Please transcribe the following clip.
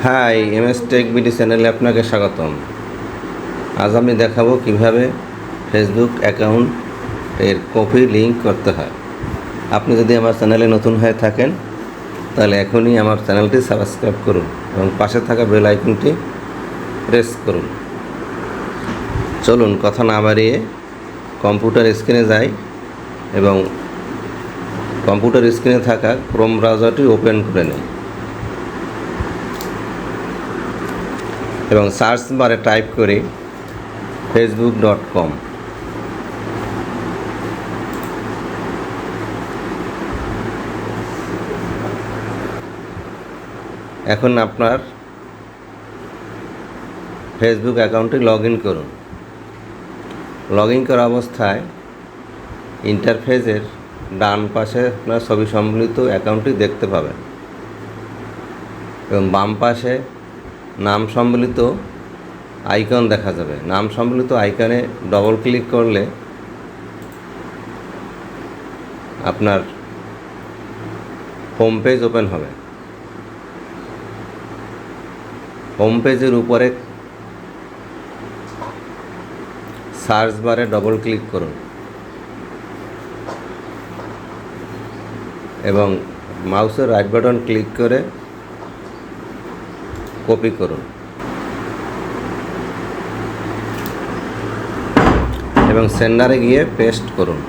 High, MS tech BD চ্যানেলে আপনাকে স্বাগতম। আজ আমি দেখাবো কিভাবে ফেসবুক অ্যাকাউন্টের কপি লিঙ্ক করতে হয়। আপনি যদি আমার চ্যানেলে নতুন হয়ে থাকেন তাহলে এখনই আমার চ্যানেলটি সাবস্ক্রাইব করুন এবং পাশে থাকা বেল আইকনটি প্রেস করুন। চলুন কথা না বাড়িয়ে কম্পিউটার স্ক্রিনে যাই এবং কম্পিউটার স্ক্রিনে থাকা ক্রোম ব্রাউজারটি ওপেন করে নিই এবং সার্চ বারে টাইপ করি facebook.com। এখন আপনার ফেসবুক অ্যাকাউন্টে লগ ইন করুন। লগ ইন করা অবস্থায় ইন্টারফেসের ডান পাশে আপনার ছবি সম্বলিত অ্যাকাউন্টটি দেখতে পাবেন এবং বাম পাশে নাম সম্বলিত আইকন দেখা যাবে। নাম সম্বলিত আইকনে ডবল ক্লিক করলে আপনার হোম পেজ ওপেন হবে। হোম পেজের উপরে সার্চ বারে ডবল ক্লিক করুন এবং মাউসের রাইট বাটন ক্লিক করে কপি করুন এবং সেন্ডারে গিয়ে পেস্ট করুন।